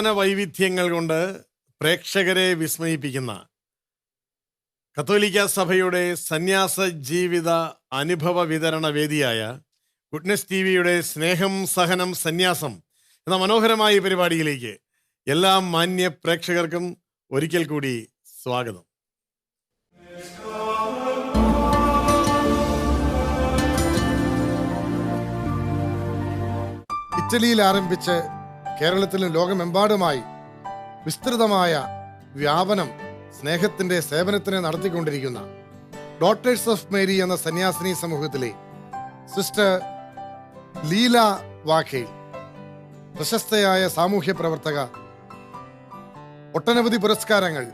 പ്രവർത്തന വൈവിധ്യങ്ങൾ കൊണ്ട് പ്രേക്ഷകരെ വിസ്മയിപ്പിക്കുന്ന കത്തോലിക്ക സഭയുടെ സന്യാസ ജീവിത അനുഭവ വിതരണ വേദിയായ ഗുഡ്നസ് ടിവിയുടെ സ്നേഹം സഹനം സന്യാസം എന്ന മനോഹരമായ ഈ പരിപാടിയിലേക്ക് എല്ലാ മാന്യ പ്രേക്ഷകർക്കും ഒരിക്കൽ കൂടി സ്വാഗതം. ഇറ്റലിയിൽ ആരംഭിച്ച് കേരളത്തിലും ലോകമെമ്പാടുമായി വിസ്തൃതമായ വ്യാപനം സ്നേഹത്തിന്റെ സേവനത്തിന് നടത്തിക്കൊണ്ടിരിക്കുന്ന ഡോട്ടേഴ്സ് ഓഫ് മേരി എന്ന സന്യാസിനി സമൂഹത്തിലെ സിസ്റ്റർ ലീല വാഖേൽ, പ്രശസ്തയായ സാമൂഹ്യ പ്രവർത്തക, ഒട്ടനവധി പുരസ്കാരങ്ങൾ,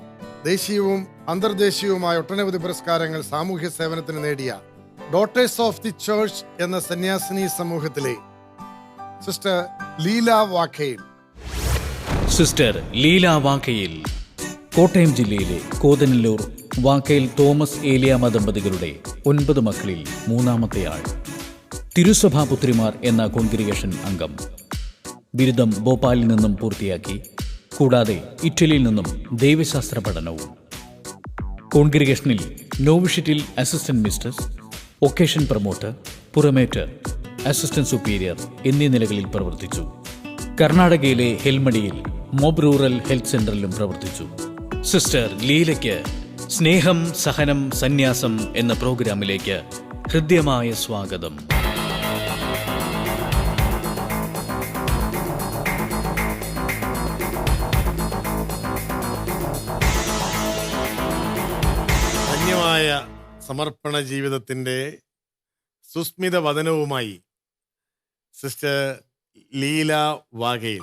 ദേശീയവും അന്തർദേശീയവുമായ ഒട്ടനവധി പുരസ്കാരങ്ങൾ സാമൂഹ്യ സേവനത്തിന് നേടിയ ഡോട്ടേഴ്സ് ഓഫ് ദി ചർച്ച് എന്ന സന്യാസിനി സമൂഹത്തിലെ സിസ്റ്റർ ലീല വാഖേൽ. സിസ്റ്റർ ലീല വാഖേൽ കോട്ടയം ജില്ലയിലെ കോതനല്ലൂർ വാഖേൽ തോമസ് ഏലിയാമ ദമ്പതികളുടെ 9 മക്കളിൽ മൂന്നാമത്തെയാൾ. തിരുസഭാപുത്രിമാർ എന്ന കോൺഗ്രിഗേഷൻ അംഗം. ബിരുദം ഭോപ്പാലിൽ നിന്നും പൂർത്തിയാക്കി. കൂടാതെ ഇറ്റലിയിൽ നിന്നും ദൈവശാസ്ത്ര പഠനവും. കോൺഗ്രിഗേഷനിൽ നോവിഷ്യറ്റിൽ അസിസ്റ്റന്റ് മിസ്റ്റേഴ്സ്, ഒക്കേഷൻ പ്രൊമോട്ടർ, പുറമേറ്റർ, അസിസ്റ്റന്റ് സുപ്പീരിയർ എന്നീ നിലകളിൽ പ്രവർത്തിച്ചു. കർണാടകയിലെ ഹെൽമടിയിൽ മോബ് റൂറൽ ഹെൽത്ത് സെന്ററിലും പ്രവർത്തിച്ചു. സിസ്റ്റർ ലീലയ്ക്ക് സ്നേഹം സഹനം സന്യാസം എന്ന പ്രോഗ്രാമിലേക്ക് ഹൃദ്യമായ സ്വാഗതം. ധന്യമായ സമർപ്പണ ജീവിതത്തിൻ്റെ സുസ്മിത വദനവുമായി sister Leela Vakhel,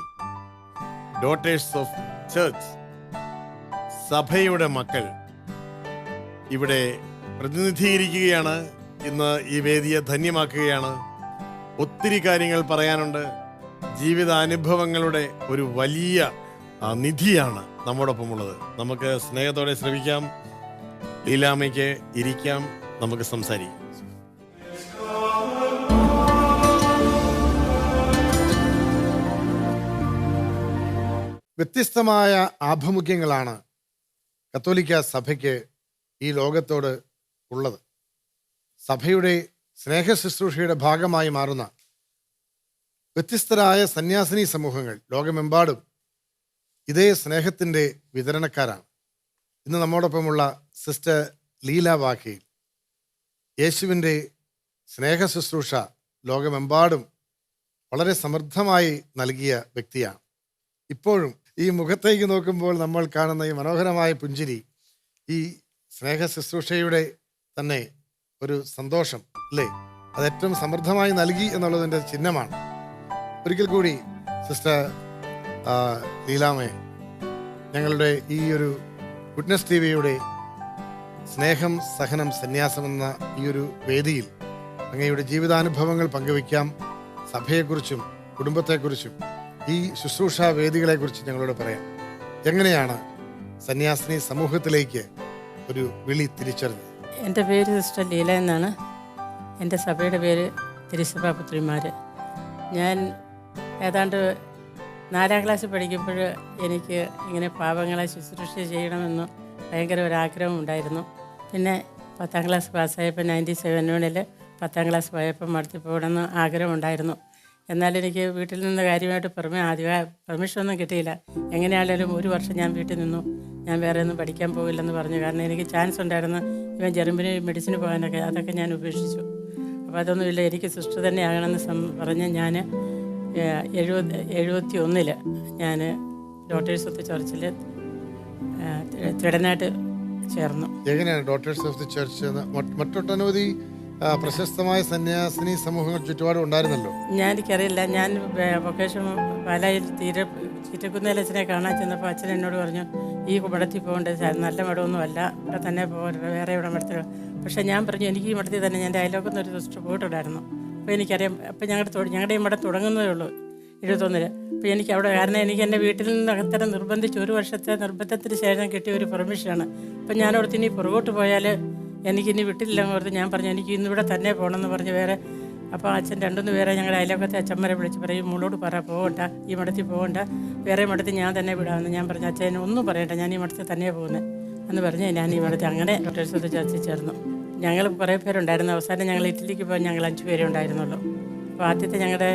daughters of church, സഭയുടെ മക്കൾ ഇവിടെ പ്രതിനിധീകരിക്കുകയാണ്. ഇന്ന് ഈ വേദിയെ ധന്യമാക്കുകയാണ്. ഒത്തിരി കാര്യങ്ങൾ പറയാനുണ്ട്. ജീവിതാനുഭവങ്ങളുടെ ഒരു വലിയ നിധിയാണ് നമ്മോടൊപ്പമുള്ളത്. നമുക്ക് സ്നേഹത്തോടെ ശ്രമിക്കാം. ലീലാമ്മയ്ക്ക് ഇരിക്കാം, നമുക്ക് സംസാരിക്കാം. വ്യത്യസ്തമായ ആഭിമുഖ്യങ്ങളാണ് കത്തോലിക്ക സഭയ്ക്ക് ഈ ലോകത്തോട് ഉള്ളത്. സഭയുടെ സ്നേഹ ശുശ്രൂഷയുടെ ഭാഗമായി മാറുന്ന വ്യത്യസ്തരായ സന്യാസിനി സമൂഹങ്ങൾ ലോകമെമ്പാടും ഇതേ സ്നേഹത്തിൻ്റെ വിതരണക്കാരാണ്. ഇന്ന് നമ്മോടൊപ്പമുള്ള സിസ്റ്റർ ലീല വാഖേൽ യേശുവിൻ്റെ സ്നേഹ ശുശ്രൂഷ ലോകമെമ്പാടും വളരെ സമൃദ്ധമായി നൽകിയ വ്യക്തിയാണ്. ഇപ്പോഴും ഈ മുഖത്തേക്ക് നോക്കുമ്പോൾ നമ്മൾ കാണുന്ന ഈ മനോഹരമായ പുഞ്ചിരി ഈ സ്നേഹ ശുശ്രൂഷയുടെ തന്നെ ഒരു സന്തോഷം അല്ലേ, അത് ഏറ്റവും സമൃദ്ധമായി നൽകി എന്നുള്ളതിൻ്റെ ചിഹ്നമാണ്. ഒരിക്കൽ കൂടി സിസ്റ്റർ ലീലാമേ, ഞങ്ങളുടെ ഈ ഒരു ഗുഡ്നസ് ടിവിയുടെ സ്നേഹം സഹനം സന്യാസം എന്ന ഈ ഒരു വേദിയിൽ അങ്ങയുടെ ജീവിതാനുഭവങ്ങൾ പങ്കുവയ്ക്കാം. സഭയെക്കുറിച്ചും കുടുംബത്തെക്കുറിച്ചും ഈ ശുശ്രൂഷ വേദികളെക്കുറിച്ച് ഞങ്ങളോട് പറയാം. എങ്ങനെയാണ് സന്യാസിനി സമൂഹത്തിലേക്ക് ഒരു വിളി തിരിച്ചറിഞ്ഞത്? എൻ്റെ പേര് സിസ്റ്റർ ലീല എന്നാണ്. എൻ്റെ സഭയുടെ പേര് തിരുസഭാപുത്രിമാർ. ഞാൻ ഏതാണ്ട് 4ാം ക്ലാസ്സിൽ പഠിക്കുമ്പോൾ എനിക്ക് ഇങ്ങനെ പാവങ്ങളെ ശുശ്രൂഷ ചെയ്യണമെന്ന് ഭയങ്കര ഒരാഗ്രഹം ഉണ്ടായിരുന്നു. പിന്നെ 10ാം ക്ലാസ് പാസ്സായപ്പോൾ 97 10ാം ക്ലാസ് പോയപ്പോൾ നടത്തി പോകണമെന്ന് ആഗ്രഹമുണ്ടായിരുന്നു. എന്നാൽ എനിക്ക് വീട്ടിൽ നിന്ന് കാര്യമായിട്ട് പെർമിഷനൊന്നും കിട്ടിയില്ല. എങ്ങനെയാണെങ്കിലും 1 വർഷം ഞാൻ വീട്ടിൽ നിന്നു. ഞാൻ വേറെ ഒന്നും പഠിക്കാൻ പോകില്ലെന്ന് പറഞ്ഞു. കാരണം എനിക്ക് ചാൻസ് ഉണ്ടായിരുന്നു ഇവൻ ജർമ്മനി മെഡിസിന് പോകാനൊക്കെ. അതൊക്കെ ഞാൻ ഉപേക്ഷിച്ചു. അപ്പോൾ അതൊന്നുമില്ല, എനിക്ക് സിസ്റ്റർ തന്നെ ആകണമെന്ന് പറഞ്ഞ് ഞാൻ 71 ഞാൻ ഡോട്ടേഴ്സ് ഓഫ് ദി ചർച്ചിൽ തിടനായിട്ട് ചേർന്നു. എങ്ങനെയാണ് ഡോട്ടേഴ്സ് ഓഫ് ദി ചർച്ച് മറ്റൊട്ടനവധി പ്രശസ്തമായ സന്യാസിനി സമൂഹങ്ങൾ ചുറ്റുപാടും ഉണ്ടായിരുന്നല്ലോ? എനിക്കറിയില്ല. ഞാൻ വൊക്കേഷൻ പാലായിൽ ചീറ്റക്കുന്നേലച്ഛനെ കാണാൻ ചെന്നപ്പോൾ അച്ഛൻ എന്നോട് പറഞ്ഞു, ഈ മഠത്തിൽ പോകേണ്ടത് നല്ല മഠമൊന്നും അല്ല, ഇവിടെ തന്നെ വേറെ ഇവിടെ മഠത്തിൽ. പക്ഷേ ഞാൻ പറഞ്ഞു എനിക്ക് ഈ മഠത്തിൽ തന്നെ, ഞാൻ അയലോക്കുന്ന ഒരു സിസ്റ്റർ പോയിട്ടുണ്ടായിരുന്നു. അപ്പോൾ എനിക്കറിയാം. അപ്പോൾ ഞങ്ങളുടെ ഈ മഠം തുടങ്ങുന്നതേ ഉള്ളൂ 71. അപ്പോൾ എനിക്ക് അവിടെ, കാരണം എനിക്ക് എൻ്റെ വീട്ടിൽ നിന്ന് അകത്തരം നിർബന്ധിച്ച് 1 വർഷത്തെ നിർബന്ധത്തിന് ശേഷം കിട്ടിയ ഒരു പെർമിഷനാണ്. അപ്പം ഞാനോടത്ത് ഇനി പുറകോട്ട് പോയാൽ എനിക്കിനി വിട്ടില്ല ഓർത്ത് ഞാൻ പറഞ്ഞു എനിക്ക് ഇന്നിവിടെ തന്നെ പോകണമെന്ന് പറഞ്ഞ് വേറെ അപ്പോൾ അച്ഛൻ 2-3 പേരെ ഞങ്ങളുടെ അയലോക്കത്തെ അച്ഛന്മാരെ വിളിച്ച് പറയും മോളോട് പറ പോകണ്ട, ഈ മഠത്തിൽ പോകണ്ട, വേറെ മഠത്തിൽ ഞാൻ തന്നെ വിടാമെന്ന്. ഞാൻ പറഞ്ഞു അച്ഛൻ ഒന്നും പറയണ്ട, ഞാൻ ഈ മഠത്തിൽ തന്നെയാണ് പോകുന്നത് എന്ന് പറഞ്ഞ് ഞാൻ ഈ മഠത്തിൽ അങ്ങനെ ഡോക്ടേഴ്സ് ഓഫ് ദി ചർച്ചിൽ ചേർന്നു. ഞങ്ങൾ കുറേ പേരുണ്ടായിരുന്നു. അവസാനം ഞങ്ങൾ ഇറ്റലിക്ക് പോകാൻ ഞങ്ങൾ 5 പേരേ ഉണ്ടായിരുന്നുള്ളൂ. അപ്പോൾ ആദ്യത്തെ ഞങ്ങളുടെ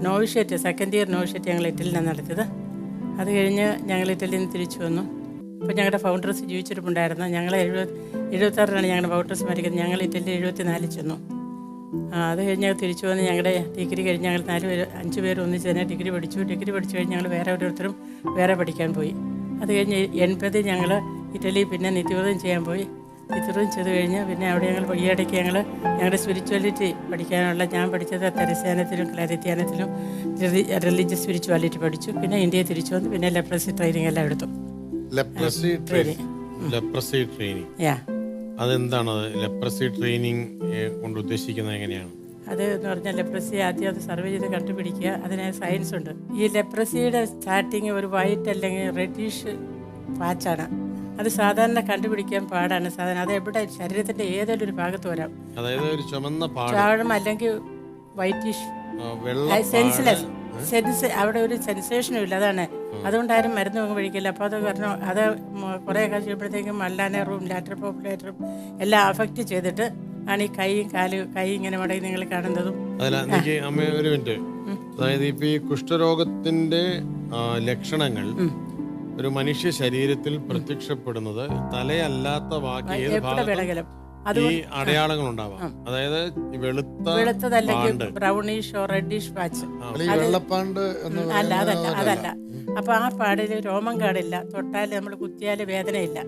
നോവിഷ്യേറ്റ്, സെക്കൻഡ് ഇയർ നോവിഷ്യേറ്റ് ഞങ്ങൾ ഇറ്റലിയിലാണ് നടത്തിയത്. അത് കഴിഞ്ഞ് ഞങ്ങൾ ഇറ്റലിയിൽ നിന്ന് തിരിച്ചു വന്നു. അപ്പോൾ ഞങ്ങളുടെ ഫൗണ്ടേഴ്സ് ജീവിച്ചിരിപ്പുണ്ടായിരുന്നു. ഞങ്ങൾ 76-ലാണ് ഞങ്ങളുടെ ഫൗണ്ടേഴ്സ് മരിക്കുന്നത്. ഞങ്ങൾ ഇറ്റലിയിൽ 74 ചെന്നു. അത് കഴിഞ്ഞ് തിരിച്ചു വന്ന് ഞങ്ങളുടെ ഡിഗ്രി കഴിഞ്ഞ് ഞങ്ങൾ 5 പേര് ഒന്നിച്ച് തന്നെ ഡിഗ്രി പഠിച്ചു. ഡിഗ്രി പഠിച്ചു കഴിഞ്ഞ് ഞങ്ങൾ വേറെ ഓരോരുത്തരും വേറെ പഠിക്കാൻ പോയി. അത് കഴിഞ്ഞ് 80 ഞങ്ങൾ ഇറ്റലിയിൽ പിന്നെ നിത്യവ്രതം ചെയ്യാൻ പോയി. നിത്യവ്രതം ചെയ്ത് കഴിഞ്ഞ് പിന്നെ അവിടെ ഞങ്ങൾ ഈ ഇടയ്ക്ക് ഞങ്ങളുടെ സ്പിരിച്വാലിറ്റി പഠിക്കാനുള്ള ഞാൻ പഠിച്ചത് തെരസ്യാനത്തിലും ക്ലാരിത്യാനത്തിലും റിലീജിയസ് സ്പിരിച്വാലിറ്റി പഠിച്ചു. പിന്നെ ഇന്ത്യയിൽ തിരിച്ചു വന്ന് പിന്നെ ലെപ്രസി ട്രെയിനിങ് എല്ലാം എടുത്തു. ലെപ്രസി ട്രെയിനിങ് യാ, അതെന്താണ്? ലെപ്രസി ട്രെയിനിങ് കൊണ്ട് ഉദ്ദേശിക്കുന്നത് എങ്ങനെയാണ്? അത് എന്ന് പറഞ്ഞാൽ ലെപ്രസി ആദ്യം അത് സർവേ ചെയ്ത് കണ്ടുപിടിക്കുക. അതിന് സയൻസ് ഉണ്ട്. ഈ ലെപ്രസിയുടെ സ്റ്റാർട്ടിങ് ഒരു വൈറ്റ് അല്ലെങ്കിൽ റെഡിഷ് പാച്ചാണ്. അത് സാധാരണ കണ്ടുപിടിക്കാൻ പാടാണ്. സാധാരണ അത് എവിടെ ശരീരത്തിന്റെ ഏതെങ്കിലും ഒരു ഭാഗത്ത് വരാം. അതായത് ഒരു ചുമന്ന പാടം അല്ലെങ്കിൽ വൈറ്റിഷ് സെൻസ്ലെസ് അവിടെ ഒരു സെൻസേഷനും ഇല്ല. അതാണ് അതുകൊണ്ടാരും മരുന്ന് കഴിക്കില്ല. അപ്പോൾ അത് കാരണം അത് കുറേ കഴിയുമ്പോഴത്തേക്കും മല്ലാനറും ലാറ്റർ പോപ്പുലേറ്ററും എല്ലാം അഫക്റ്റ് ചെയ്തിട്ട് ആണ് ഈ കൈ ഇങ്ങനെ മടങ്ങി നിങ്ങൾ കാണുന്നതും. അമ്മ ഒരു മിനിറ്റ്, അതായത് ഇപ്പൊ ഈ കുഷ്ഠരോഗത്തിന്റെ ലക്ഷണങ്ങൾ ഒരു മനുഷ്യ ശരീരത്തിൽ പ്രത്യക്ഷപ്പെടുന്നത് തലയല്ലാത്ത ബാക്കി ഏത് ഭാഗത്തും ഈ അടയാളങ്ങൾ ഉണ്ടാവാം. അതായത് വെളുത്തതല്ലെങ്കിൽ ബ്രൗണിഷ് റെഡിഷ് പാച്ച്. അല്ല, അതല്ല. അപ്പൊ ആ പാടില് രോമം കാടില്ല, തൊട്ടാല് നമ്മൾ കുത്തിയാല് വേദനയില്ല.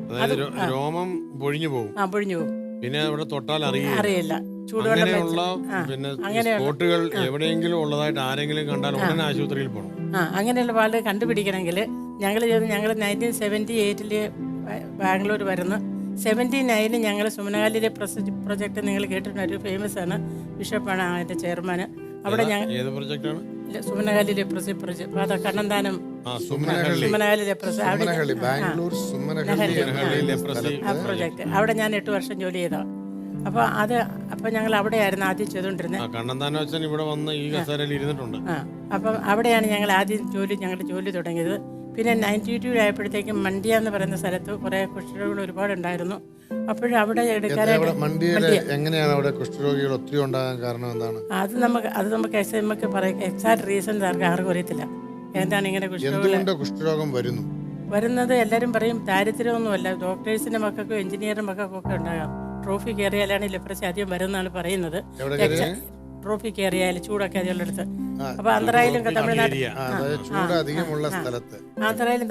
അതായത് രോമം പൊഴിഞ്ഞു പോകും. പൊഴിഞ്ഞു പോകും. പിന്നെ അവിടെ തൊട്ടാൽ അറിയില്ല. ചൂടുവെള്ള പിന്നെ സ്പോട്ടുകൾ എവിടെയെങ്കിലും ഉള്ളതായിട്ട് ആരെങ്കിലും കണ്ടാൽ ഉടനെ ആശുപത്രിയിൽ പോകണം. അങ്ങനെയുള്ള പാട് കണ്ടുപിടിക്കണമെങ്കിൽ ഞങ്ങൾ 1978 ബാംഗ്ലൂർ വരുന്നു. 79 ഞങ്ങൾ സുമനകാലിലെ പ്രൊജക്ട് നിങ്ങൾ കേട്ടിട്ടുണ്ട്. ഒരു ഫേമസ് ആണ്, ബിഷപ്പാണ് അതിന്റെ ചെയർമാൻ. അവിടെ ഞങ്ങൾ സുമനകാലിലെ പ്രൊജക്ട് കണ്ണന്താനം സുമനകാലിലെ പ്രൊജക്ട് അവിടെ ഞാൻ 8 വർഷം ജോലി ചെയ്ത. അപ്പൊ ഞങ്ങൾ അവിടെയായിരുന്നു ആദ്യം ചെയ്തോണ്ടിരുന്നത്. അപ്പം അവിടെയാണ് ഞങ്ങൾ ആദ്യം ഞങ്ങളുടെ ജോലി തുടങ്ങിയത്. പിന്നെ 92 ആയപ്പോഴത്തേക്കും മണ്ഡ്യ എന്ന് പറയുന്ന സ്ഥലത്ത് കുറെ കുഷ്ഠരോഗികൾ ഒരുപാടുണ്ടായിരുന്നു. അപ്പോഴും അവിടെ എങ്ങനെയാണ് അവിടെ കുഷ്ഠരോഗികൾ ഒത്തിരി ഉണ്ടാകാൻ കാരണം എന്താണ്? അത് നമുക്ക് എക്സാക്ട് റീസൺ ആർക്കും അറിയത്തില്ല. എന്താണ് ഇങ്ങനെ കുഷ്ഠരോഗം വരുന്നത്? എല്ലാവരും പറയും ദാരിദ്ര്യമൊന്നുമല്ല, ഡോക്ടേഴ്സിന്റെ മക്കൾക്കും എഞ്ചിനീയറിന്റെ മക്കൾക്കും ഒക്കെ ഉണ്ടാകാം. ട്രോഫി കയറിയാലാണ് ലെപ്രസി ആദ്യം വരുന്നതാണ് പറയുന്നത്. ട്രോഫി കയറിയാൽ ചൂടൊക്കെ അതിലുള്ളടുത്ത്. അപ്പൊ ആന്ധ്രയിലും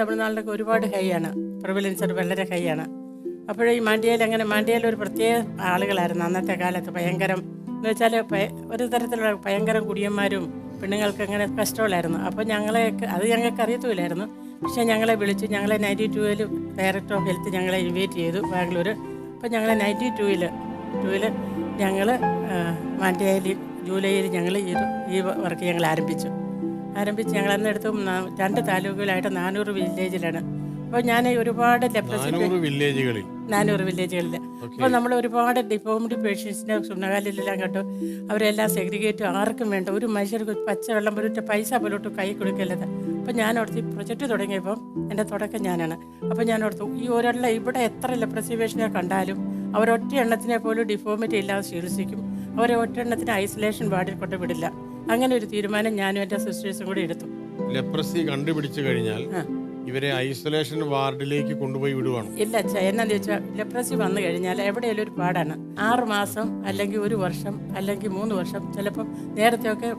തമിഴ്നാട്ടിലൊക്കെ ഒരുപാട് ഹൈ ആണ്, പ്രിവലൻസ് വളരെ ഹൈ ആണ്. അപ്പോഴേ ഈ മാണ്ഡ്യയിൽ ഒരു പ്രത്യേക ആളുകളായിരുന്നു അന്നത്തെ കാലത്ത്. ഭയങ്കരം എന്ന് വെച്ചാൽ ഒരു തരത്തിലുള്ള ഭയങ്കരം കുടിയന്മാരും പെണ്ണുങ്ങൾക്ക് അങ്ങനെ കഷ്ടമുള്ളായിരുന്നു. അപ്പോൾ ഞങ്ങൾക്ക് അറിയത്തുമില്ലായിരുന്നു. പക്ഷെ ഞങ്ങളെ വിളിച്ചു. ഞങ്ങളെ 92 ഡയറക്ടർ ഓഫ് ഹെൽത്ത് ഞങ്ങളെ ഇൻവൈറ്റ് ചെയ്തു ബാംഗ്ലൂർ. അപ്പോൾ ഞങ്ങളെ 92 ഞങ്ങൾ മാണ്ഡ്യയിൽ ജൂലൈയിൽ ഞങ്ങൾ ഈ വർക്ക് ഞങ്ങൾ ആരംഭിച്ചു. ഞങ്ങൾ അന്നെടുത്ത് 2 താലൂക്കുകളായിട്ട് 400 വില്ലേജിലാണ്. അപ്പോൾ ഞാൻ ഒരുപാട് 400 വില്ലേജുകളിൽ അപ്പോൾ നമ്മൾ ഒരുപാട് ഡിഫോംഡ് പേഷ്യൻസിനെ സുണ്ണകാലിലെല്ലാം കണ്ടു. അവരെല്ലാം സെഗ്രിഗേറ്റ്, ആർക്കും വേണ്ട ഒരു മനുഷ്യർക്ക് പച്ചവെള്ളം പോലും പൈസ പോലോട്ട് കൈ കൊടുക്കല്ലത്. അപ്പം ഞാൻ ഓർത്ത് ഈ പ്രൊജക്റ്റ് തുടങ്ങിയപ്പം എൻ്റെ തുടക്കം ഞാനാണ്. അപ്പം ഞാൻ ഓർത്തു ഈ ഇവിടെ എത്ര ലെപ്രസി പേഷ്യനെ കണ്ടാലും അവരൊറ്റ എണ്ണത്തിനെ പോലും ഡിഫോമിറ്റി ഇല്ലാതെ ചികിത്സിക്കും. അവരെ ഒറ്റ എണ്ണത്തിന് ഐസൊലേഷൻ വാർഡിൽ കൊണ്ട് വിടില്ല. അങ്ങനെ ഒരു തീരുമാനം ഞാനും എൻ്റെ സിസ്റ്റേഴ്സും കൂടി എടുത്തു. ലെപ്രസി കണ്ടുപിടിച്ചു കഴിഞ്ഞാൽ ഇവരെ ഐസൊലേഷൻ വാർഡിലേക്ക് കൊണ്ടുപോയി വിടുവാണ്? ഇല്ല അച്ഛാ, എന്നാന്ന് ചോദിച്ചാൽ ലെപ്രസി വന്നു കഴിഞ്ഞാൽ എവിടെയെങ്കിലും ഒരു പാടാണ്. 6 മാസം അല്ലെങ്കിൽ 1 വർഷം അല്ലെങ്കിൽ 3 വർഷം, ചിലപ്പം നേരത്തെയൊക്കെ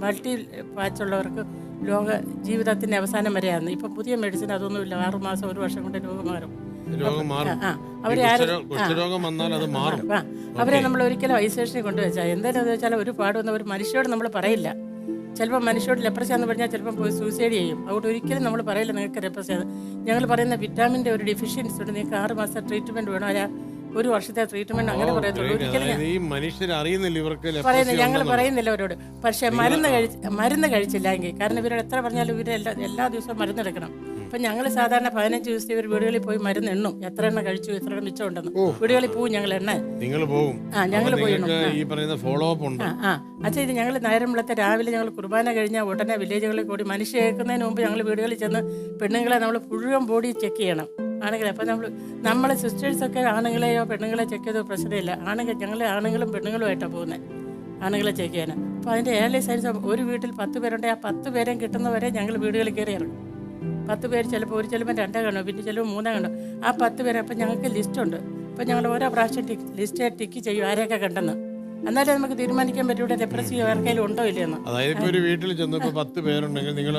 മൾട്ടി പാച്ചുള്ളവർക്ക് ജീവിതത്തിന്റെ അവസാനം വരെയാണ്. ഇപ്പൊ പുതിയ മെഡിസിൻ അതൊന്നുമില്ല. 6 മാസം 1 വർഷം കൊണ്ട് രോഗം മാറും. അവരെ നമ്മൾ ഒരിക്കലും ഐസൊലേഷനിൽ കൊണ്ടുവച്ചാൽ എന്തായാലും വെച്ചാൽ ഒരു പാടുന്ന ഒരു മനുഷ്യരോട് നമ്മൾ പറയില്ല. ചിലപ്പോൾ മനുഷ്യരോട് ലെപ്രസിയാന്ന് പറഞ്ഞാൽ ചിലപ്പോൾ പോയി സൂസൈഡ് ചെയ്യും. അതുകൊണ്ട് ഒരിക്കലും നമ്മൾ പറയില്ല നിങ്ങൾക്ക് ലെപ്രസിയാണ്. ഞങ്ങൾ പറയുന്ന വിറ്റാമിൻ്റെ ഒരു ഡെഫിഷ്യൻസി ഉണ്ട്, നിങ്ങൾക്ക് 6 മാസത്തെ ട്രീറ്റ്മെന്റ് വേണം, അല്ല 1 വർഷത്തെ ട്രീറ്റ്മെന്റ് അങ്ങനെ പറയത്തുള്ളൂ. ഒരിക്കലും പറയുന്നില്ല, ഞങ്ങൾ പറയുന്നില്ല അവരോട്. പക്ഷെ മരുന്ന് കഴിച്ചില്ലെങ്കിൽ, കാരണം ഇവരോട് എത്ര പറഞ്ഞാലും എല്ലാ ദിവസവും മരുന്നെടുക്കണം. അപ്പം ഞങ്ങൾ സാധാരണ 15 ദിവസത്തെ ഒരു വീടുകളിൽ പോയി മരുന്ന് എണ്ണും, എത്ര എണ്ണ കഴിച്ചു, എത്ര എണ്ണം മിച്ചം ഉണ്ടെന്ന്. വീടുകളിൽ പോവും ഞങ്ങൾ എണ്ണ. നിങ്ങൾ പോകും? ഞങ്ങൾ പോയി എണ്ണും. ഈ പറയുന്ന ഫോളോ അപ്പ് ഉണ്ട്. അച്ഛാ, ഇത് ഞങ്ങൾ നേരം വിളത്തെ രാവിലെ ഞങ്ങൾ കുർബാന കഴിഞ്ഞാൽ ഉടനെ വില്ലേജുകളിൽ കൂടി മനുഷ്യ കേൾക്കുന്നതിന് മുമ്പ് ഞങ്ങൾ വീടുകളിൽ ചെന്ന് പെണ്ണുങ്ങളെ നമ്മൾ മുഴുവൻ ബോഡി ചെക്ക് ചെയ്യണം. ആണെങ്കിൽ അപ്പം നമ്മളെ സിസ്റ്റേഴ്സൊക്കെ ആണുങ്ങളെയോ പെണ്ണുങ്ങളെ ചെക്ക് ചെയ്തോ പ്രശ്നമില്ല. ഞങ്ങൾ ആണുങ്ങളും പെണ്ണുങ്ങളുമായിട്ടാണ് പോകുന്നത് ആണുങ്ങളെ ചെക്ക് ചെയ്യാൻ. അപ്പോൾ അതിൻ്റെ ഏർലി സൈൻസ് ഒരു വീട്ടിൽ 10 പേരുണ്ടെങ്കിൽ ആ 10 പേരെയും കിട്ടുന്നവരെ ഞങ്ങൾ വീടുകളിൽ കയറി ഇറങ്ങും. 10 പേര് ചിലപ്പോൾ 2 കാണും, പിന്നെ ചിലപ്പോൾ 3 കാണും. ആ 10 പേര് അപ്പം ഞങ്ങൾക്ക് ലിസ്റ്റുണ്ട്. അപ്പം ഞങ്ങൾ ഓരോ പ്രാവശ്യം ലിസ്റ്റ് ടിക്ക് ചെയ്യും ആരെയൊക്കെ കണ്ടെന്ന്. എന്നാലേ നമുക്ക് തീരുമാനിക്കാൻ പറ്റൂടെ ലെപ്രസി ആർക്കെങ്കിലും ഉണ്ടോ ഇല്ലയെന്ന്. അതായത് ഇപ്പോൾ ഒരു വീട്ടിൽ ചെന്നപ്പോൾ 10 പേരുണ്ടെങ്കിൽ നിങ്ങൾ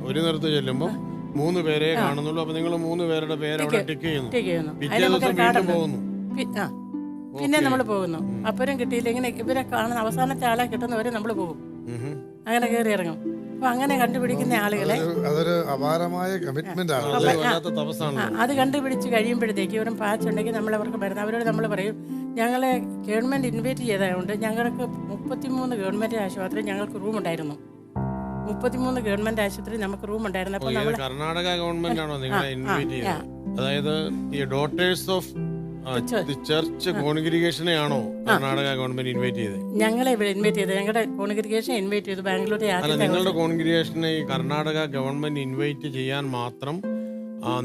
ഒരു നേരത്ത് ചെല്ലുമ്പോൾ 3 പേരെ കാണുന്നുള്ളൂ. അപ്പൊ നിങ്ങൾ 3 പേരുടെ പേര് അവിടെ ടിക്ക് ചെയ്യുന്നു. പിറ്റേ ദിവസം വീണ്ടും പോകുന്നു. പിന്നെ നമ്മൾ പോകുന്നു. അപ്പുറം കിട്ടിയില്ല. ഇങ്ങനെ ഇവരെ കാണുന്ന അവസാനത്തെ ആളെ കിട്ടുന്നവരെ നമ്മൾ പോകും. അങ്ങനെ കയറി ഇറങ്ങും. അപ്പൊ അങ്ങനെ കണ്ടുപിടിക്കുന്ന ആളുകളെ അതൊരു അപാരമായ കമ്മിറ്റ്മെന്റ് ആണ്. അത് കണ്ടുപിടിച്ച് കഴിയുമ്പോഴത്തേക്ക് ഇവരും പാച്ചുണ്ടെങ്കിൽ നമ്മൾ അവർക്ക് മരുന്ന് അവരോട് നമ്മൾ പറയും, ഞങ്ങളെ ഗവൺമെന്റ് ഇൻവൈറ്റ് ചെയ്തതുകൊണ്ട് ഞങ്ങൾക്ക് 33 ഗവൺമെന്റ് ആശുപത്രി ഞങ്ങൾക്ക് റൂം ഉണ്ടായിരുന്നു. 33 ഗവൺമെന്റ് ആശുപത്രി നമുക്ക് റൂം ഉണ്ടായിരുന്നു. അപ്പോൾ നമ്മൾ കർണാടക ഗവൺമെന്റ് ആണോ നിങ്ങളെ ഇൻവൈറ്റ് ചെയ്തത്? അതായത് ഈ ഡോട്ടേഴ്സ് ഓഫ് ചർച്ച് കോൺഗ്രിഗേഷനെ ആണോ കർണാടക ഗവൺമെന്റ് ഇൻവൈറ്റ് ചെയ്തത്? ഞങ്ങളെ ഇൻവൈറ്റ് ചെയ്തത്, ഞങ്ങളുടെ കോൺഗ്രിഗേഷൻ ഇൻവൈറ്റ് ചെയ്തു. ബാംഗ്ലൂർ. അല്ല, നിങ്ങളുടെ കോൺഗ്രിഗേഷനെ ഈ കർണാടക ഗവൺമെന്റ് ഇൻവൈറ്റ് ചെയ്യാൻ മാത്രം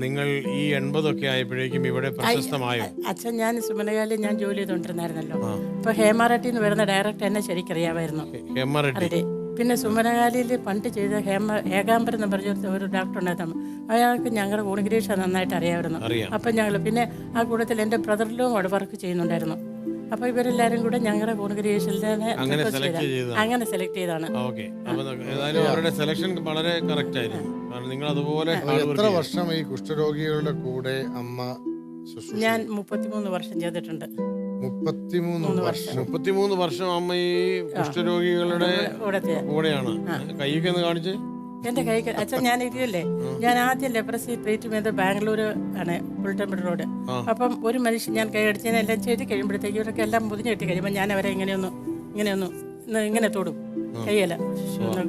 നിങ്ങൾ ഈ 80 ഒക്കെ ആയപ്പോഴേക്കും ഇവിടെ പ്രശസ്തമായോ? അച്ഛൻ, ഞാൻ സുമനകാലിൽ ഞാൻ ജോലി ചെയ്തോണ്ടിരുന്നായിരുന്നല്ലോ. അപ്പൊ ഹേമാറെഡ്ഡി എന്ന് വരുന്ന ഡയറക്ടർ എന്നെ ശരിക്കറിയാമായിരുന്നു. ഹേമാറെഡ്ഡി. പിന്നെ സുമനകാലിയിൽ പണ്ട് ചെയ്ത ഏകാംബരം എന്ന് പറഞ്ഞ ഒരു ഡോക്ടർ ഉണ്ടായിരുന്നു. അയാൾക്ക് ഞങ്ങളുടെ കോൺഗ്രിഗേഷൻ നന്നായിട്ട് അറിയാമായിരുന്നു. അപ്പം ഞങ്ങൾ പിന്നെ ആ കൂട്ടത്തിൽ എൻ്റെ ബ്രദറിലും അവിടെ വർക്ക് ചെയ്യുന്നുണ്ടായിരുന്നു. അപ്പൊ ഇവരെല്ലാരും കൂടെ ഞങ്ങളുടെ കോൺഗ്രിഗേഷനിൽ അങ്ങനെ സെലക്ട് ചെയ്താണ്. അവരുടെ സെലക്ഷൻ വളരെ കറക്റ്റ് ആയിരുന്നു. നിങ്ങൾ അതുപോലെ എത്ര വർഷം ഈ കുഷ്ഠരോഗികളുടെ കൂടെ അമ്മ? ഞാൻ 33 വർഷം ചെയ്തിട്ടുണ്ട്. 33 വർഷം അമ്മ ഈ കുഷ്ഠരോഗികളുടെ കൂടെയാണ്. കൈയൊക്കെ ഒന്ന് കാണിച്ച്. എന്റെ കൈക്ക് അച്ഛൻ, ഞാൻ ഇരിക്കല്ലേ, ഞാൻ ആദ്യം ലെപ്രസി ട്രീറ്റ്മെന്റ് ബാംഗ്ലൂർ ആണ്, പുൾട്ടമ്പി റോഡ്. അപ്പം ഒരു മനുഷ്യൻ ഞാൻ കൈ അടിച്ചതിനെ എല്ലാം ചെയ്ത് കഴിയുമ്പോഴത്തേക്ക് ഇവരൊക്കെ എല്ലാം മുതിഞ്ഞ് കെട്ടി കഴിയുമ്പോൾ ഞാൻ അവരെ ഇങ്ങനെ തൊടും, കൈയല്ല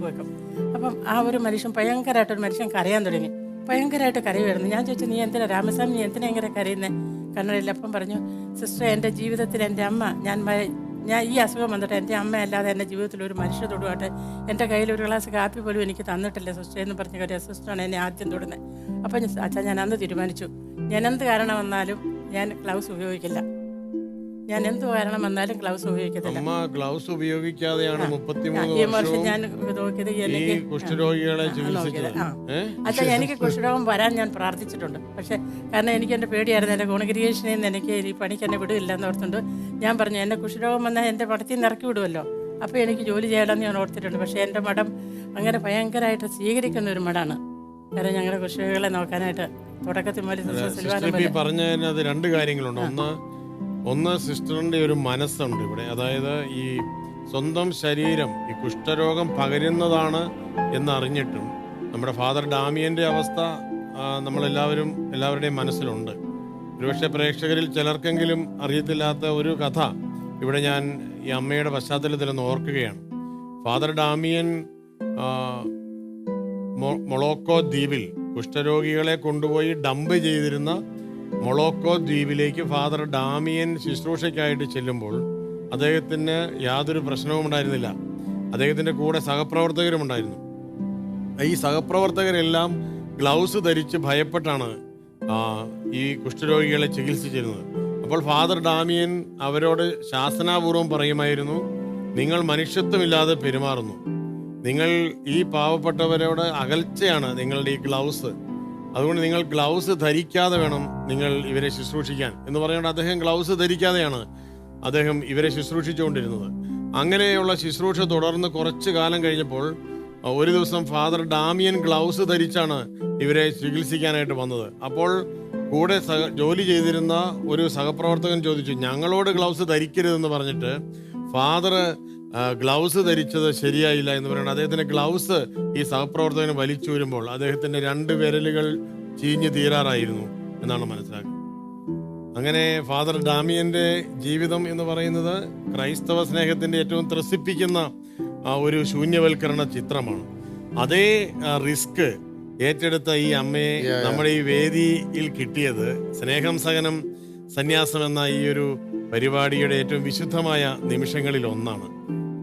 വെക്കും. അപ്പം ആ ഒരു മനുഷ്യൻ ഭയങ്കരമായിട്ടൊരു മനുഷ്യൻ കരയാൻ തുടങ്ങി. ഭയങ്കരമായിട്ട് കരയുമായിരുന്നു. ഞാൻ ചോദിച്ചു, നീ എന്തിനാ രാമസ്വാമി, നീ എന്തിനാ ഇങ്ങനെ കരയുന്നത്? കണ്ണടില്ല. അപ്പം പറഞ്ഞു, സിസ്റ്റർ, എൻ്റെ ജീവിതത്തിൽ എൻ്റെ അമ്മ, ഞാൻ ഈ അസുഖം വന്നിട്ട് എൻ്റെ അമ്മ അല്ലാതെ എൻ്റെ ജീവിതത്തിൽ ഒരു മനുഷ്യ തൊടുവാട്ട് എൻ്റെ കയ്യിൽ ഒരു ഗ്ലാസ് കാപ്പി പോലും എനിക്ക് തന്നിട്ടില്ല സിസ്റ്റർ എന്ന് പറഞ്ഞ കാര്യം സിസ്റ്ററാണ് എന്നെ ആദ്യം തൊടുന്നത്. അപ്പം അച്ഛാ, ഞാൻ അന്ന് തീരുമാനിച്ചു, ഞാൻ എന്ത് കാരണം വന്നാലും ഞാൻ ഗ്ലൗസ് ഉപയോഗിക്കില്ല. ഞാൻ എന്ത് കാരണം വന്നാലും ഗ്ലൗസ് ഉപയോഗിക്കത്തില്ല. ഗ്ലൗസ് ഉപയോഗിക്കാതെയാണ് 33 വർഷം ഞാൻ നോക്കിയത്. എനിക്ക് അച്ഛാ, എനിക്ക് കുഷ്ഠരോഗം വരാൻ ഞാൻ പ്രാർത്ഥിച്ചിട്ടുണ്ട്. പക്ഷെ കാരണം എനിക്ക് എൻ്റെ പേടിയായിരുന്നു. എൻ്റെ കോൺഗ്രിഗേഷനിൽ നിന്ന് എനിക്ക് ഈ പണിക്ക് എന്നെ വിടില്ല എന്ന് ഓർത്തുകൊണ്ട് ഞാൻ പറഞ്ഞു, എന്നെ കുഷ്ഠരോഗം വന്നാൽ എൻ്റെ പടത്തിൽ നിന്ന് ഇറക്കി വിടുമല്ലോ, അപ്പോൾ എനിക്ക് ജോലി ചെയ്യണമെന്ന് ഞാൻ ഓർത്തിട്ടുണ്ട്. പക്ഷേ എൻ്റെ മഠം അങ്ങനെ ഭയങ്കരമായിട്ട് സ്വീകരിക്കുന്ന ഒരു മഠമാണ്. കാരണം ഞങ്ങളുടെ കുഷ്ഠരോഗികളെ നോക്കാനായിട്ട് തുടക്കത്തിൽ മുതൽ പറഞ്ഞതിനകത്ത് 2 കാര്യങ്ങളുണ്ട്. ഒന്ന് സിസ്റ്ററിന്റെ ഒരു മനസ്സുണ്ട് ഇവിടെ. അതായത് ഈ സ്വന്തം ശരീരം ഈ കുഷ്ഠരോഗം പകരുന്നതാണ് എന്നറിഞ്ഞിട്ടും നമ്മുടെ ഫാദർ ഡാമിയന്റെ അവസ്ഥ എല്ലാവരുടെയും മനസ്സിലുണ്ട്. ഒരുപക്ഷെ പ്രേക്ഷകരിൽ ചിലർക്കെങ്കിലും അറിയത്തില്ലാത്ത ഒരു കഥ ഇവിടെ ഞാൻ ഈ അമ്മയുടെ പശ്ചാത്തലത്തിൽ ഒന്ന് ഓർക്കുകയാണ്. ഫാദർ ഡാമിയൻ മൊളോക്കോ ദ്വീപിൽ കുഷ്ഠരോഗികളെ കൊണ്ടുപോയി ഡംപ് ചെയ്തിരുന്ന മൊളോക്കോ ദ്വീപിലേക്ക് ഫാദർ ഡാമിയൻ ശുശ്രൂഷയ്ക്കായിട്ട് ചെല്ലുമ്പോൾ അദ്ദേഹത്തിന് യാതൊരു പ്രശ്നവും ഉണ്ടായിരുന്നില്ല. അദ്ദേഹത്തിൻ്റെ കൂടെ സഹപ്രവർത്തകരും ഉണ്ടായിരുന്നു. ഈ സഹപ്രവർത്തകരെല്ലാം ഗ്ലൗസ് ധരിച്ച് ഭയപ്പെട്ടാണ് ഈ കുഷ്ഠരോഗികളെ ചികിത്സിച്ചിരുന്നത്. അപ്പോൾ ഫാദർ ഡാമിയൻ അവരോട് ശാസനാപൂർവം പറയുമായിരുന്നു, നിങ്ങൾ മനുഷ്യത്വമില്ലാതെ പെരുമാറുന്നു, നിങ്ങൾ ഈ പാവപ്പെട്ടവരോട് അകൽച്ചയാണ് നിങ്ങളുടെ ഈ ഗ്ലൗസ്, അതുകൊണ്ട് നിങ്ങൾ ഗ്ലൗസ് ധരിക്കാതെ വേണം നിങ്ങൾ ഇവരെ ശുശ്രൂഷിക്കാൻ എന്ന് പറയുന്നത്. അദ്ദേഹം ഗ്ലൗസ് ധരിക്കാതെയാണ് അദ്ദേഹം ഇവരെ ശുശ്രൂഷിച്ചുകൊണ്ടിരുന്നത്. അങ്ങനെയുള്ള ശുശ്രൂഷ തുടർന്ന് കുറച്ചു കാലം കഴിഞ്ഞപ്പോൾ ഒരു ദിവസം ഫാദർ ഡാമിയൻ ഗ്ലൗസ് ധരിച്ചാണ് ഇവരെ ചികിത്സിക്കാനായിട്ട് വന്നത്. അപ്പോൾ കൂടെ ജോലി ചെയ്തിരുന്ന ഒരു സഹപ്രവർത്തകൻ ചോദിച്ചു, ഞങ്ങളോട് ഗ്ലൗസ് ധരിക്കരുതെന്ന് പറഞ്ഞിട്ട് ഫാദർ ഗ്ലൗസ് ധരിച്ചത് ശരിയായില്ല എന്ന് പറയുന്നത്. അദ്ദേഹത്തിന്റെ ഗ്ലൗസ് ഈ സഹപ്രവർത്തകന് വലിച്ചൂരുമ്പോൾ അദ്ദേഹത്തിന്റെ 2 വിരലുകൾ ചീഞ്ഞു തീരാറായിരുന്നു എന്നാണ് മനസ്സിലാക്കുന്നത്. അങ്ങനെ ഫാദർ ഡാമിയന്റെ ജീവിതം എന്ന് പറയുന്നത് ക്രൈസ്തവ സ്നേഹത്തിന്റെ ഏറ്റവും ത്രസിപ്പിക്കുന്ന ഒരു ശൂന്യവൽക്കരണ ചിത്രമാണ്. അതേ റിസ്ക് ഏറ്റെടുത്ത ഈ അമ്മയെ നമ്മുടെ ഈ വേദിയിൽ കിട്ടിയത് സ്നേഹം സഹനം സന്യാസം എന്ന ഈ ഒരു പരിപാടിയുടെ ഏറ്റവും വിശുദ്ധമായ നിമിഷങ്ങളിൽ ഒന്നാണ്.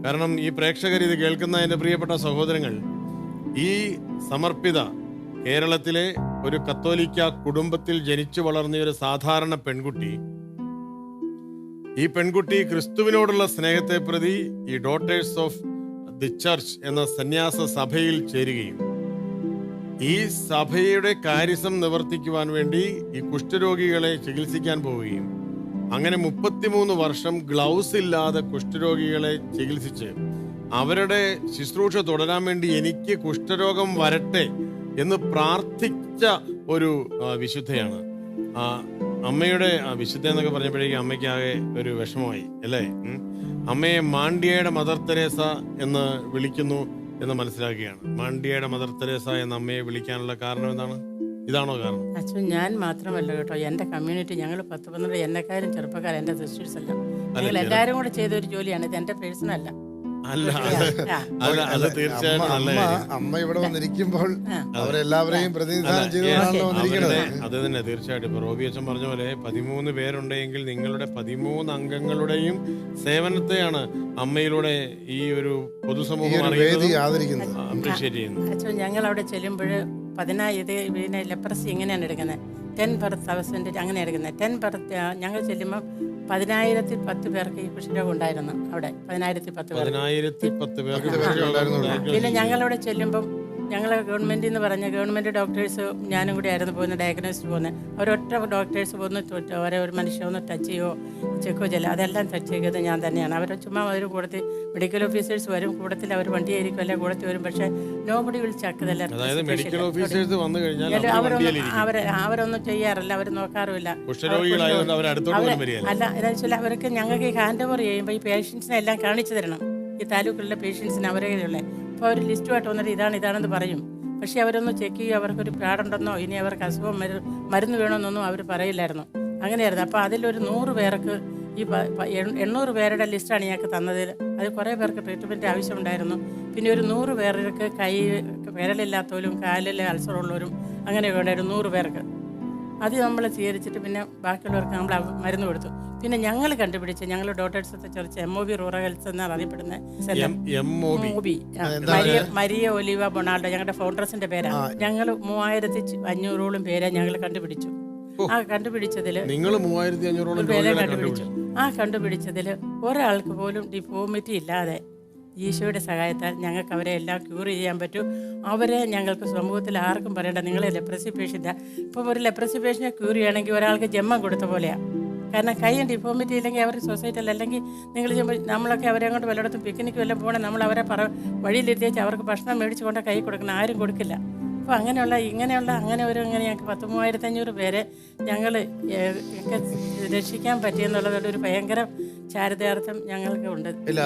കാരണം ഈ പ്രേക്ഷകർ ഇത് കേൾക്കുന്ന എൻ്റെ പ്രിയപ്പെട്ട സഹോദരങ്ങൾ, ഈ സമർപ്പിത കേരളത്തിലെ ഒരു കത്തോലിക്ക കുടുംബത്തിൽ ജനിച്ചു വളർന്ന ഒരു സാധാരണ പെൺകുട്ടി, ഈ പെൺകുട്ടി ക്രിസ്തുവിനോടുള്ള സ്നേഹത്തെ പ്രതി ഈ ഡോട്ടേഴ്സ് ഓഫ് ദി ചർച്ച് എന്ന സന്യാസ സഭയിൽ ചേരുകയും ഈ സഭയുടെ കാര്യസം നിവർത്തിക്കുവാൻ വേണ്ടി ഈ കുഷ്ഠരോഗികളെ ചികിത്സിക്കാൻ പോവുകയും അങ്ങനെ 33 വർഷം ഗ്ലൗസ് ഇല്ലാതെ കുഷ്ഠരോഗികളെ ചികിത്സിച്ച് അവരുടെ ശുശ്രൂഷ തുടരാൻ വേണ്ടി എനിക്ക് കുഷ്ഠരോഗം വരട്ടെ എന്ന് പ്രാർത്ഥിച്ച ഒരു വിശുദ്ധയാണ്. അമ്മയുടെ വിശുദ്ധ എന്നൊക്കെ പറഞ്ഞപ്പോഴേക്കും അമ്മയ്ക്കാകെ ഒരു വിഷമമായി അല്ലേ? അമ്മയെ മാണ്ഡ്യയുടെ മദർ തെരേസ എന്ന് വിളിക്കുന്നു എന്ന് മനസ്സിലാക്കുകയാണ്. മാണ്ഡ്യയുടെ മദർ തെരേസ എന്ന അമ്മയെ വിളിക്കാനുള്ള കാരണം എന്താണ്? ഇതാണോ കാരണം? അച്ഛൻ ഞാൻ മാത്രമല്ല കേട്ടോ, എൻ്റെ കമ്മ്യൂണിറ്റി ഞങ്ങൾ 10-12 എന്നെക്കാരും ചെറുപ്പക്കാർ, എൻ്റെ സിസ്റ്റേഴ്സ് എല്ലാം, ഞങ്ങൾ എല്ലാവരും കൂടെ ചെയ്ത ഒരു ജോലിയാണ് ഇത്. എൻ്റെ പേഴ്സണൽ അല്ല. അത് തീർച്ചയായിട്ടും നല്ല കാര്യം. അമ്മ ഇവിടെ വന്നിരിക്കുമ്പോൾ അവരെല്ലാവരെയും പ്രതിനിധാനം ചെയ്തുകൊണ്ടാണല്ലോ വന്നിരിക്കുന്നത്. അത് തന്നെ തീർച്ചയായിട്ടും. ഇപ്പൊ റോബി അച്ഛൻ പറഞ്ഞ പോലെ 13 പേരുണ്ടെങ്കിൽ നിങ്ങളുടെ 13 അംഗങ്ങളുടെയും സേവനത്തെയാണ് അമ്മയിലൂടെ ഈ ഒരു പൊതുസമൂഹം അപ്രീഷിയേറ്റ് ചെയ്യുന്നത്. അച്ഛൻ ഞങ്ങൾ അവിടെ ചെല്ലുമ്പോൾ 10 ലെപ്രസി എങ്ങനെയാണ് എടുക്കുന്നത്? 10,000 അങ്ങനെ എടുക്കുന്നത്. 10 ഞങ്ങൾ ചെല്ലുമ്പോൾ 10,010 പേർക്ക് ഈ കുഷ്ഠരോഗം ഉണ്ടായിരുന്നു അവിടെ. 10,010 പേർക്ക്. പിന്നെ ഞങ്ങളവിടെ ചെല്ലുമ്പം ഞങ്ങൾ ഗവൺമെൻറ്റിൽ നിന്ന് പറഞ്ഞ ഗവൺമെൻറ് ഡോക്ടേഴ്സ് ഞാനും കൂടി ആയിരുന്നു പോകുന്നത്, ഡയഗ്നോസിസ് പോകുന്നത്. അവരൊറ്റ ഡോക്ടേഴ്സ് ഓരോ ഒരു മനുഷ്യ ഒന്ന് ടച്ച് ചെയ്യോ ചെക്കോ ചെല്ലോ അതെല്ലാം ടച്ച് ചെയ്തത് ഞാൻ തന്നെയാണ്. അവർ ചുമ്മാ അവർ കൂടത്തിൽ മെഡിക്കൽ ഓഫീസേഴ്സ് വരും, കൂടത്തിൽ അവർ വണ്ടിയായിരിക്കും അല്ലെ കൂടത്തിൽ വരും, പക്ഷേ nobody will check the letter. അവരൊന്നും ചെയ്യാറില്ല, അവർ നോക്കാറുമില്ല. അല്ല എന്താ വെച്ചാൽ അവർക്ക് ഞങ്ങൾക്ക് ഈ ഹാൻഡ് ഓവർ ചെയ്യുമ്പോൾ ഈ പേഷ്യൻസിനെ എല്ലാം കാണിച്ചു തരണം. ഈ താലൂക്കിലുള്ള പേഷ്യൻസിന് അവരെയുള്ള അപ്പോൾ അവർ ലിസ്റ്റുമായിട്ട് വന്നിട്ട് ഇതാണെന്ന് പറയും. പക്ഷേ അവരൊന്ന് ചെക്ക് ചെയ്യുക, അവർക്കൊരു പ്രാടുണ്ടെന്നോ ഇനി അവർക്ക് അസുഖം മരുന്ന് വേണമെന്നൊന്നും അവർ പറയില്ലായിരുന്നു. അങ്ങനെയായിരുന്നു. അപ്പോൾ അതിലൊരു 100 പേർക്ക് ഈ 800 പേരുടെ ലിസ്റ്റാണ് ഞങ്ങൾക്ക് തന്നതിൽ. അത് കുറേ പേർക്ക് ട്രീറ്റ്മെൻറ്റ് ആവശ്യമുണ്ടായിരുന്നു. പിന്നെ ഒരു 100 പേർക്ക് കൈ വിരലില്ലാത്തവരും കാലിലെ അൾസറുള്ളവരും അങ്ങനെയൊക്കെ ഉണ്ടായിരുന്നു 100 പേർക്ക്. അത് നമ്മൾ സ്വീകരിച്ചിട്ട് പിന്നെ ബാക്കിയുള്ളവർക്ക് നമ്മൾ മരുന്ന് കൊടുത്തു. പിന്നെ ഞങ്ങൾ കണ്ടുപിടിച്ച് ഞങ്ങൾ daughters of the church MOB rural health എന്നാണ് അറിയപ്പെടുന്നത്. മരിയ ഒലിവ ബൊണാൾഡോ ഞങ്ങളുടെ ഫൗണ്ടേഴ്സിന്റെ പേരാണ്. ഞങ്ങൾ 3500ഓളം പേരെ ഞങ്ങൾ കണ്ടുപിടിച്ചു. ആ കണ്ടുപിടിച്ചതിൽ പേരെ കണ്ടുപിടിച്ചു. ആ കണ്ടുപിടിച്ചതിൽ ഒരാൾക്ക് പോലും ഡിഫോമിറ്റി ഇല്ലാതെ ഈശോയുടെ സഹായത്താൽ ഞങ്ങൾക്ക് അവരെ എല്ലാം ക്യൂർ ചെയ്യാൻ പറ്റും. അവരെ ഞങ്ങൾക്ക് സമൂഹത്തിൽ ആർക്കും പറയേണ്ട നിങ്ങൾ ലെപ്രസി പേഷ്യൻ്റാണ്. ഇപ്പം ഒരു ലെപ്രസി പേഷ്യനെ ക്യൂർ ചെയ്യണമെങ്കിൽ ഒരാൾക്ക് ജന്മം കൊടുത്ത പോലെയാണ്. കാരണം കൈ ഡിഫോമിറ്റി ഇല്ലെങ്കിൽ അവർ സൊസൈറ്റിയിൽ അല്ലെങ്കിൽ നിങ്ങൾ നമ്മളൊക്കെ അവരെ കൊണ്ട് വല്ലയിടത്തും പിക്നിക്ക് വല്ലതും പോകണം, നമ്മൾ അവരെ വഴിയിലെത്തിച്ച് അവർക്ക് ഭക്ഷണം മേടിച്ച് കൊണ്ട് കൈ കൊടുക്കണം, ആരും കൊടുക്കില്ല. അപ്പോൾ അങ്ങനെയുള്ള അങ്ങനെ ഞങ്ങൾക്ക് 10,3500 പേരെ ഞങ്ങൾ ഒക്കെ രക്ഷിക്കാൻ പറ്റിയെന്നുള്ളതൊരു ഒരു ഭയങ്കര ചാരിതാർത്ഥ്യം ഞങ്ങൾക്ക് ഉണ്ട്. ഇല്ല,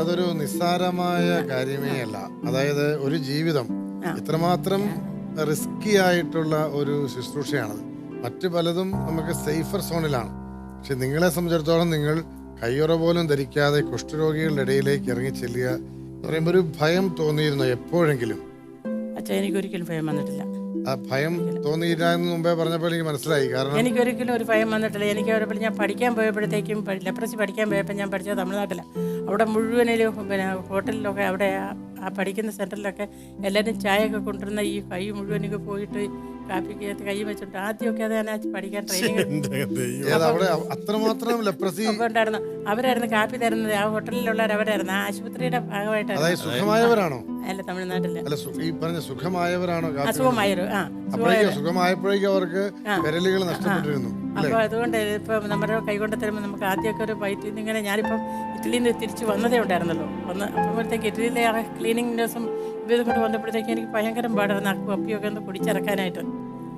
അതൊരു നിസ്സാരമായ കാര്യമേ അല്ല. അതായത് ഒരു ജീവിതം ഇത്രമാത്രം റിസ്കി ആയിട്ടുള്ള ഒരു ശുശ്രൂഷയാണത്. മറ്റു പലതും നമുക്ക് സേഫർ സോണിലാണ്. പക്ഷെ നിങ്ങളെ സംബന്ധിച്ചിടത്തോളം നിങ്ങൾ കയ്യുറ പോലും ധരിക്കാതെ കുഷ്ഠരോഗികളുടെ ഇടയിലേക്ക് ഇറങ്ങി ചെല്ലുക എന്ന് പറയുമ്പോൾ ഒരു ഭയം തോന്നിയിരുന്നു എപ്പോഴെങ്കിലും? അച്ഛാ, എനിക്കൊരിക്കലും ഭയം വന്നിട്ടില്ല. ആ ഭയം തോന്നിയില്ല എന്ന് മുമ്പേ പറഞ്ഞപ്പോൾ എനിക്ക് മനസ്സിലായി. കാരണം എനിക്കൊരിക്കലും ഒരു ഭയം വന്നിട്ടില്ല. എനിക്ക് അവിടെ ഞാൻ പഠിക്കാൻ പോയപ്പോഴത്തേക്കും ലെപ്രസി പഠിക്കാൻ പോയപ്പോൾ ഞാൻ പഠിച്ചത് തമിഴ്നാട്ടിലാണ്. അവിടെ മുഴുവനിലും പിന്നെ ഹോട്ടലിലൊക്കെ അവിടെ ആ പഠിക്കുന്ന സെൻറ്ററിലൊക്കെ എല്ലാവരും ചായയൊക്കെ കൊണ്ടുവരുന്ന ഈ കൈ മുഴുവനൊക്കെ പോയിട്ട് കാപ്പിക്കകത്ത് കൈ വെച്ചിട്ട് ആദ്യമൊക്കെ അത് ഞാൻ പഠിക്കാൻ ട്രെയിനിങ് അത്രമാത്രം ലെപ്രസി ഉണ്ടായിരുന്നു. അവരായിരുന്നു കാപ്പി തരുന്നത്. ആ ഹോട്ടലിലുള്ളവർ അവരായിരുന്നു. ആ ആശുപത്രിയുടെ ഭാഗമായിട്ടായിരുന്നു. സുഖമായവരാണോ? അല്ല, തമിഴ്നാട്ടില്. ഈ പറഞ്ഞ സുഖമായവരാണോ? അസുഖമായൊരു സുഖമായപ്പോഴേക്കും അവർക്ക് വിരലുകൾ നഷ്ടപ്പെട്ടിരുന്നു. അപ്പോൾ അതുകൊണ്ട് ഇപ്പം നമ്മുടെ കൈകൊണ്ട് തരുമ്പോൾ നമുക്ക് ആദ്യമൊക്കെ ഒരു വയറ്റിൽ നിന്ന് ഇങ്ങനെ, ഞാനിപ്പം ഇറ്റലിയിൽ നിന്ന് തിരിച്ച് വന്നതേ ഉണ്ടായിരുന്നല്ലോ. അപ്പോഴത്തേക്ക് ഇറ്റലിയിലെ ആ ക്ലീനിങ് ദിവസം ഇത് കൊണ്ട് വന്നപ്പോഴത്തേക്ക് എനിക്ക് ഭയങ്കര പാടായിരുന്നു ആ കപ്പിയൊക്കെ ഒന്ന് കുടിച്ചിറക്കാനായിട്ട്.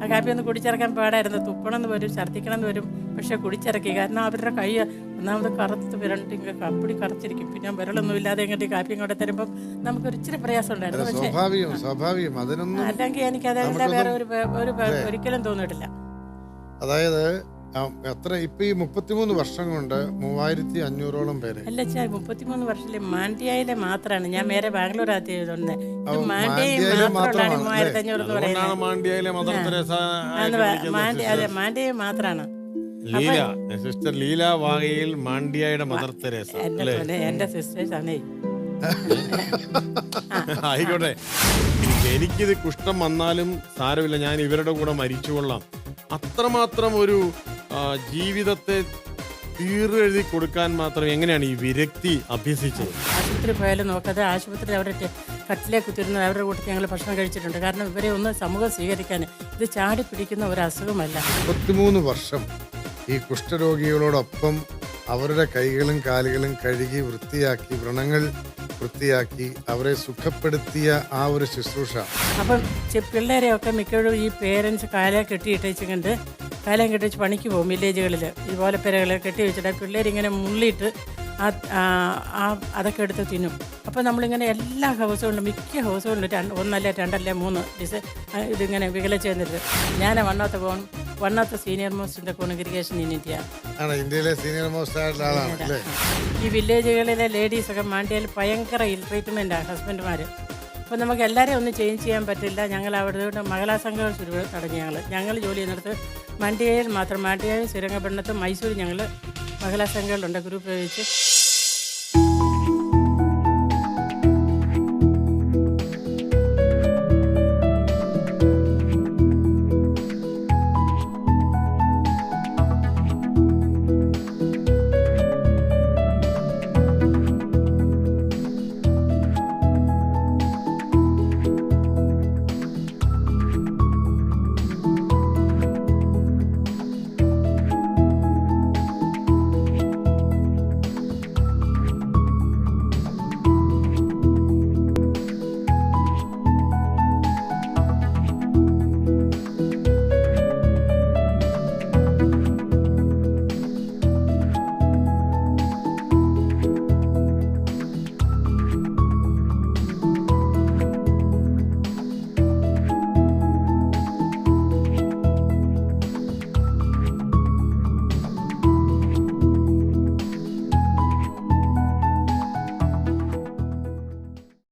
ആ കാപ്പി ഒന്ന് കുടിച്ചിറക്കാൻ പാടായിരുന്നു. തുപ്പണമെന്ന് വരും, ഛർദ്ദിക്കണമെന്ന് വരും. പക്ഷെ കുടിച്ചിറക്കി. കാരണം അവരുടെ കൈ ഒന്നാമത് കറുത്ത് വിരണ്ടി കപ്പടി കറുത്തിരിക്കും. പിന്നെ വിരളൊന്നും ഇല്ലാതെ ഇങ്ങോട്ട് കാപ്പി ഇങ്ങോട്ട് തരുമ്പം നമുക്കൊരു ഇച്ചിരി പ്രയാസം ഉണ്ടായിരുന്നു. പക്ഷേ അല്ലെങ്കിൽ എനിക്ക് അതെല്ലാം വേറെ ഒരിക്കലും തോന്നിയിട്ടില്ല. അതായത് എത്ര ഇപ്പൊ ഈ 33 വർഷം കൊണ്ട് 3500ഓളം പേര്. അല്ല ചാ 33 വർഷത്തിലെ മാണ്ഡ്യയിലെ മാത്രമാണ്. ഞാൻ വേറെ ബാംഗ്ലൂർ ആദ്യം മാണ്ഡ്യയിലെ മാത്രമാണ് 3500 എന്ന് പറയുന്നത്. അതുകൊണ്ടാണ് മാണ്ഡ്യയിലെ മദർ തെരേസ ആയിട്ട് വിളിക്കുന്നത്. അതെ മാണ്ഡ്യ മാത്രമാണ്. ലീല, സിസ്റ്റർ ലീല വാകയിൽ മാണ്ഡ്യയുടെ മദർ തെരേസ അല്ലേ? എന്റെ സിസ്റ്റേഴ്സ് ആണേ. ആയിക്കോട്ടെ, എനിക്കിത് കുഷ്ഠം വന്നാലും സാരമില്ല, ഞാൻ ഇവരുടെ കൂടെ മരിച്ചുകൊള്ളാം. അത്രമാത്രം ഒരു ജീവിതത്തെ തീരെഴുതി കൊടുക്കാൻ മാത്രം എങ്ങനെയാണ് ഈ വിരക്തി അഭ്യസിച്ചത്? ആശുപത്രി പോയാലും നോക്കാതെ ആശുപത്രി അവരുടെ കട്ടിലേ കുത്തിരുന്ന് അവരുടെ കൂട്ടത്തിൽ ഞങ്ങൾ ഭക്ഷണം കഴിച്ചിട്ടുണ്ട്. കാരണം ഇവരെ ഒന്ന് സമൂഹം സ്വീകരിക്കാൻ ഇത് ചാടി പിടിക്കുന്ന ഒരു അസുഖമല്ല. 33 വർഷം ഈ കുഷ്ഠരോഗികളോടൊപ്പം അവരുടെ കൈകളും കാലുകളും കഴുകി വൃത്തിയാക്കി, വ്രണങ്ങൾ വൃത്തിയാക്കി അവരെ സുഖപ്പെടുത്തിയ ആ ഒരു ശുശ്രൂഷ. അപ്പം പിള്ളേരെയൊക്കെ മിക്കവരും ഈ പേരൻസ് കാലെ കെട്ടിയിട്ടേച്ചുകൊണ്ട് കാലം കെട്ടിച്ച് പണിക്ക് പോകും. വില്ലേജുകളിൽ ഇതുപോലെ പേരകളെ കെട്ടി വെച്ചിട്ട് പിള്ളേരിങ്ങനെ മുള്ളിയിട്ട് അതൊക്കെ എടുത്ത് തിന്നും. അപ്പോൾ നമ്മളിങ്ങനെ എല്ലാ ഹൗസുകളിലും മിക്ക ഹൗസുകളിലും 1 2 3 ഇതിങ്ങനെ വികലിച്ച് തന്നിട്ട് ഞാൻ one of the senior most in the congregation in India. ഇന്ത്യയിലെ സീനിയർ മോസ്റ്റ് ആയിട്ടുള്ള ആളാണ്. ഈ വില്ലേജുകളിലെ ലേഡീസൊക്കെ മാണ്ഡ്യയിൽ ഭയങ്കര ഇൽ ട്രീറ്റ്മെൻറ്റാണ് ഹസ്ബൻഡുമാർ. അപ്പോൾ നമുക്ക് എല്ലാവരെയും ഒന്നും ചേഞ്ച് ചെയ്യാൻ പറ്റില്ല. ഞങ്ങൾ അവിടെ മഹിളാ സംഘങ്ങൾ തുടങ്ങി. ഞങ്ങൾ ജോലി ചെയ്യുന്നിടത്ത് മാണ്ഡ്യയിൽ മാത്രം, മാണ്ഡ്യയിൽ ശ്രീരംഗപട്ടണത്തും മൈസൂരും ഞങ്ങൾ മഹിളാ സംഘങ്ങളുണ്ട് ഗ്രൂപ്പ് വെച്ച്.